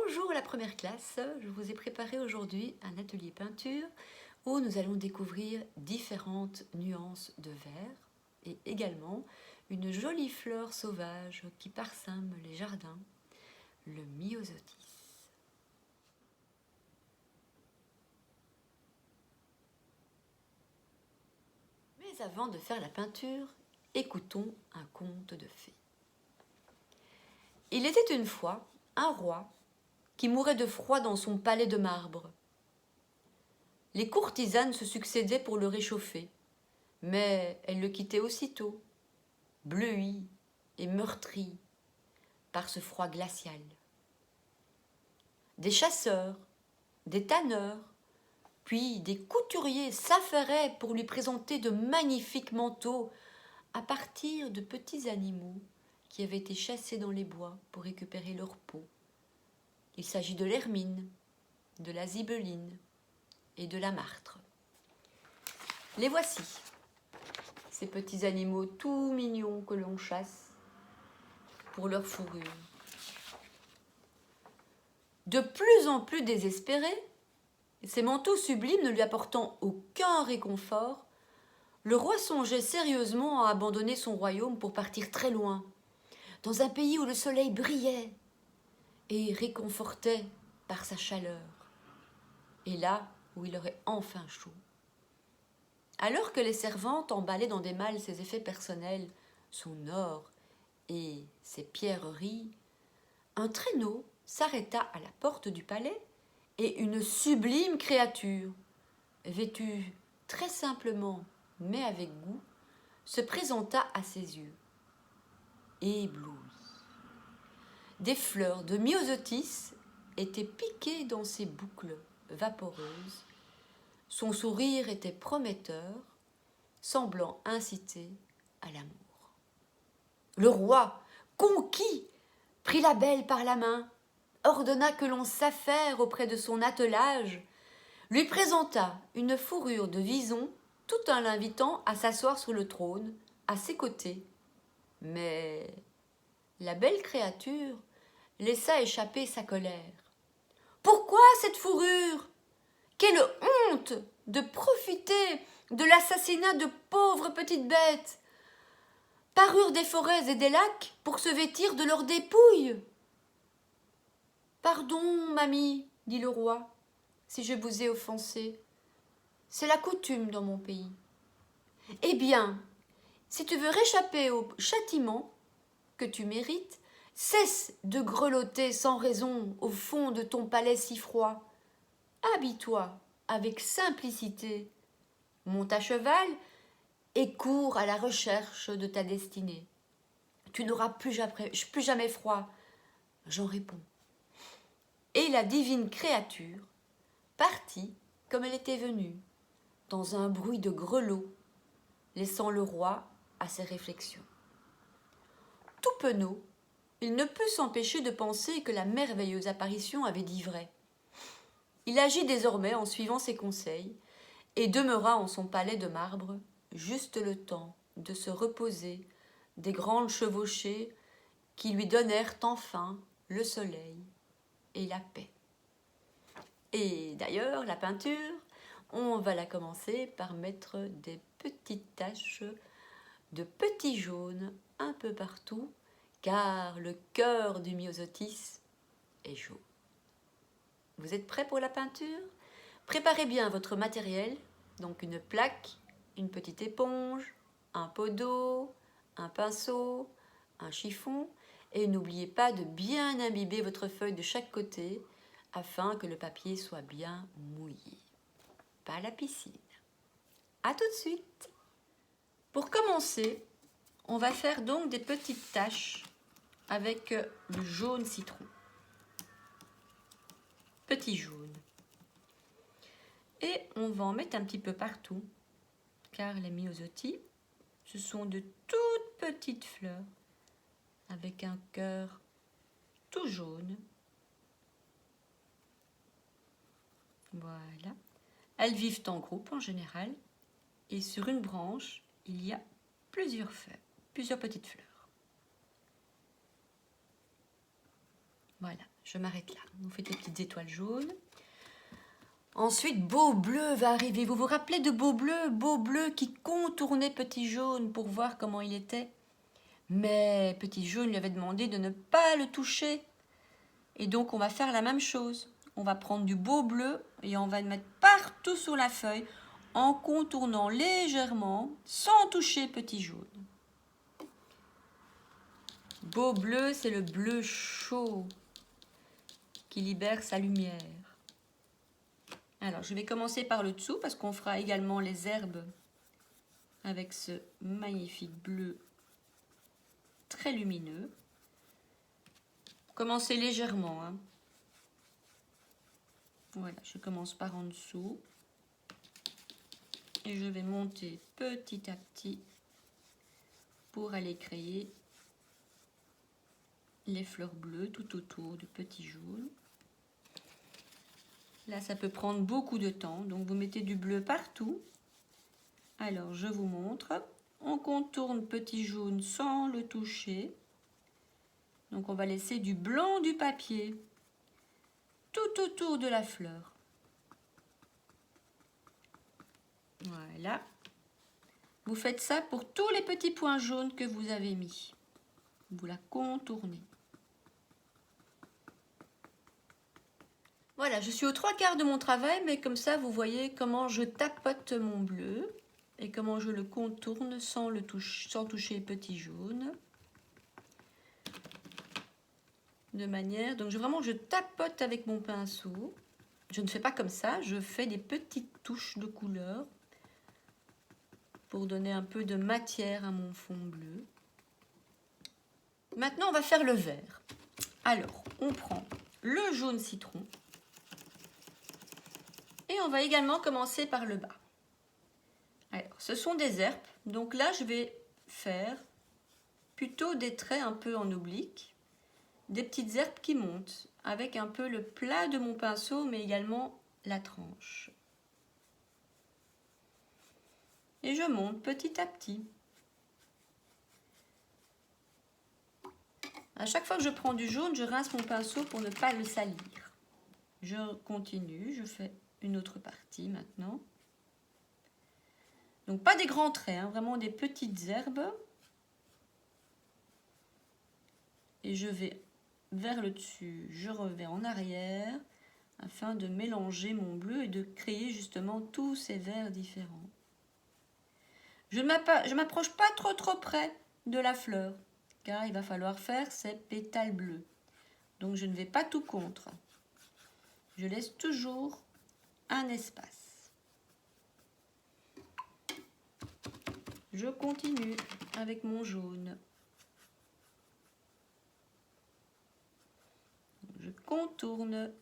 Bonjour la première classe, je vous ai préparé aujourd'hui un atelier peinture où nous allons découvrir différentes nuances de vert et également une jolie fleur sauvage qui parsème les jardins, le myosotis. Mais avant de faire la peinture, écoutons un conte de fées. Il était une fois un roi qui mourait de froid dans son palais de marbre. Les courtisanes se succédaient pour le réchauffer, mais elles le quittaient aussitôt, bleuies et meurtries par ce froid glacial. Des chasseurs, des tanneurs, puis des couturiers s'affairaient pour lui présenter de magnifiques manteaux à partir de petits animaux qui avaient été chassés dans les bois pour récupérer leur peau. Il s'agit de l'hermine, de la zibeline et de la martre. Les voici, ces petits animaux tout mignons que l'on chasse pour leur fourrure. De plus en plus désespéré, ces manteaux sublimes ne lui apportant aucun réconfort, le roi songeait sérieusement à abandonner son royaume pour partir très loin, dans un pays où le soleil brillait et réconfortait par sa chaleur, et là où il aurait enfin chaud. Alors que les servantes emballaient dans des malles ses effets personnels, son or et ses pierreries, un traîneau s'arrêta à la porte du palais et une sublime créature, vêtue très simplement mais avec goût, se présenta à ses yeux, éblouie. Des fleurs de myosotis étaient piquées dans ses boucles vaporeuses. Son sourire était prometteur, semblant inciter à l'amour. Le roi, conquis, prit la belle par la main, ordonna que l'on s'affaire auprès de son attelage, lui présenta une fourrure de vison tout en l'invitant à s'asseoir sur le trône, à ses côtés. Mais la belle créature laissa échapper sa colère. « Pourquoi cette fourrure ? Quelle honte de profiter de l'assassinat de pauvres petites bêtes ! Parurent des forêts et des lacs pour se vêtir de leurs dépouilles. » « Pardon, mamie, dit le roi, si je vous ai offensé. C'est la coutume dans mon pays. Eh bien, si tu veux réchapper au châtiment que tu mérites, cesse de grelotter sans raison au fond de ton palais si froid. Habille-toi avec simplicité, monte à cheval et cours à la recherche de ta destinée. Tu n'auras plus jamais froid, j'en réponds. Et la divine créature partit comme elle était venue, dans un bruit de grelots, laissant le roi à ses réflexions. Tout penaud, il ne put s'empêcher de penser que la merveilleuse apparition avait dit vrai. Il agit désormais en suivant ses conseils et demeura en son palais de marbre juste le temps de se reposer des grandes chevauchées qui lui donnèrent enfin le soleil et la paix. Et d'ailleurs, la peinture, on va la commencer par mettre des petites taches de petits jaunes un peu partout, car le cœur du myosotis est jaune. Vous êtes prêts pour la peinture ? Préparez bien votre matériel, donc une plaque, une petite éponge, un pot d'eau, un pinceau, un chiffon, et n'oubliez pas de bien imbiber votre feuille de chaque côté afin que le papier soit bien mouillé. Pas à la piscine. À tout de suite. Pour commencer, on va faire donc des petites taches avec le jaune citron. Petit jaune. Et on va en mettre un petit peu partout, car les myosotis, ce sont de toutes petites fleurs avec un cœur tout jaune. Voilà. Elles vivent en groupe en général, et sur une branche, il y a plusieurs feuilles, plusieurs petites fleurs. Voilà. Je m'arrête là. Vous faites les petites étoiles jaunes. Ensuite, Beau Bleu va arriver. Vous vous rappelez de Beau Bleu qui contournait Petit Jaune pour voir comment il était. Mais Petit Jaune lui avait demandé de ne pas le toucher. Et donc, on va faire la même chose. On va prendre du Beau Bleu et on va le mettre partout sur la feuille en contournant légèrement sans toucher Petit Jaune. Beau Bleu, c'est le bleu chaud qui libère sa lumière. Alors, je vais commencer par le dessous parce qu'on fera également les herbes avec ce magnifique bleu très lumineux. Commencez légèrement. Hein. Voilà, je commence par en dessous. Et je vais monter petit à petit pour aller créer les fleurs bleues tout autour du petit jaune. Là, ça peut prendre beaucoup de temps, donc vous mettez du bleu partout. Alors, je vous montre. On contourne petit jaune sans le toucher. Donc, on va laisser du blanc du papier tout autour de la fleur. Voilà. Vous faites ça pour tous les petits points jaunes que vous avez mis. Vous la contournez. Voilà, je suis aux 3/4 de mon travail, mais comme ça, vous voyez comment je tapote mon bleu et comment je le contourne sans toucher petit jaune. De manière, donc vraiment, je tapote avec mon pinceau. Je ne fais pas comme ça, je fais des petites touches de couleur pour donner un peu de matière à mon fond bleu. Maintenant, on va faire le vert. Alors, on prend le jaune citron. Et on va également commencer par le bas. Alors, ce sont des herbes. Donc là, je vais faire plutôt des traits un peu en oblique. Des petites herbes qui montent avec un peu le plat de mon pinceau, mais également la tranche. Et je monte petit à petit. À chaque fois que je prends du jaune, je rince mon pinceau pour ne pas le salir. Je continue, je fais une autre partie maintenant. Donc pas des grands traits, hein, vraiment des petites herbes. Et je vais vers le dessus, je reviens en arrière afin de mélanger mon bleu et de créer justement tous ces verts différents. Je ne m'approche pas trop près de la fleur car il va falloir faire ces pétales bleus. Donc je ne vais pas tout contre. Je laisse toujours un espace. Je continue avec mon jaune. Je contourne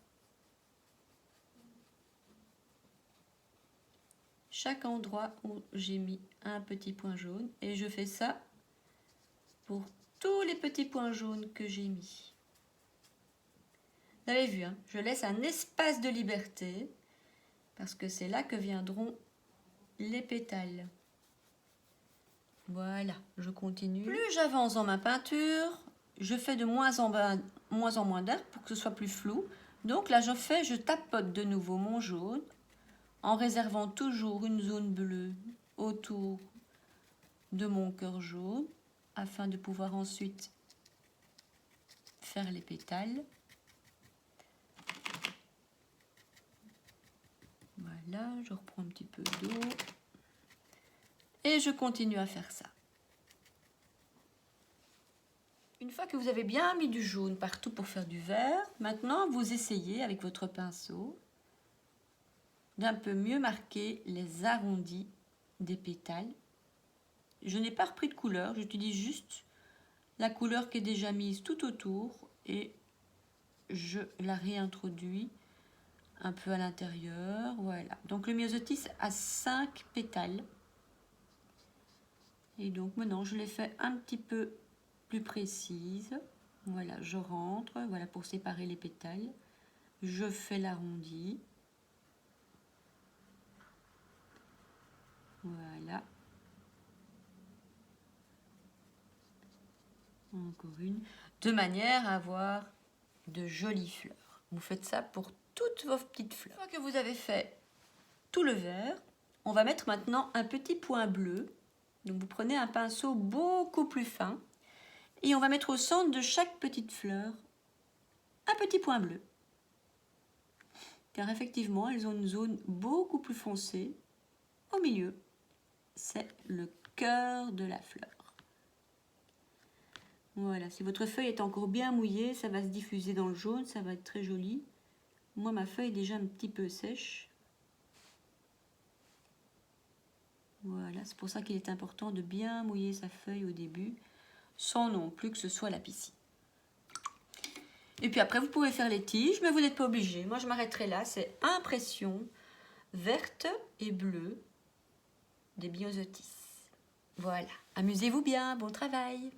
chaque endroit où j'ai mis un petit point jaune et je fais ça pour tous les petits points jaunes que j'ai mis. Vous avez vu, hein, je laisse un espace de liberté parce que c'est là que viendront les pétales. Voilà, je continue. Plus j'avance dans ma peinture, je fais de moins en moins d'herbes pour que ce soit plus flou. Donc là, je tapote de nouveau mon jaune en réservant toujours une zone bleue autour de mon cœur jaune afin de pouvoir ensuite faire les pétales. Voilà, je reprends un petit peu d'eau et je continue à faire ça. Une fois que vous avez bien mis du jaune partout pour faire du vert, maintenant vous essayez avec votre pinceau d'un peu mieux marquer les arrondis des pétales. Je n'ai pas repris de couleur, j'utilise juste la couleur qui est déjà mise tout autour et je la réintroduis un peu à l'intérieur. Voilà, donc le myosotis a 5 pétales. Et donc maintenant je les fais un petit peu plus précises. Voilà, je rentre, voilà pour séparer les pétales. Je fais l'arrondi. Voilà. Encore une. De manière à avoir de jolies fleurs. Vous faites ça pour toutes vos petites fleurs. Une fois que vous avez fait tout le vert, on va mettre maintenant un petit point bleu. Donc vous prenez un pinceau beaucoup plus fin et on va mettre au centre de chaque petite fleur un petit point bleu. Car effectivement, elles ont une zone beaucoup plus foncée au milieu. C'est le cœur de la fleur. Voilà, si votre feuille est encore bien mouillée, ça va se diffuser dans le jaune, ça va être très joli. Moi, ma feuille est déjà un petit peu sèche. Voilà, c'est pour ça qu'il est important de bien mouiller sa feuille au début, sans non plus que ce soit la piscine. Et puis après, vous pouvez faire les tiges, mais vous n'êtes pas obligé. Moi, je m'arrêterai là. C'est impression verte et bleue des Biosotis. Voilà. Amusez-vous bien. Bon travail.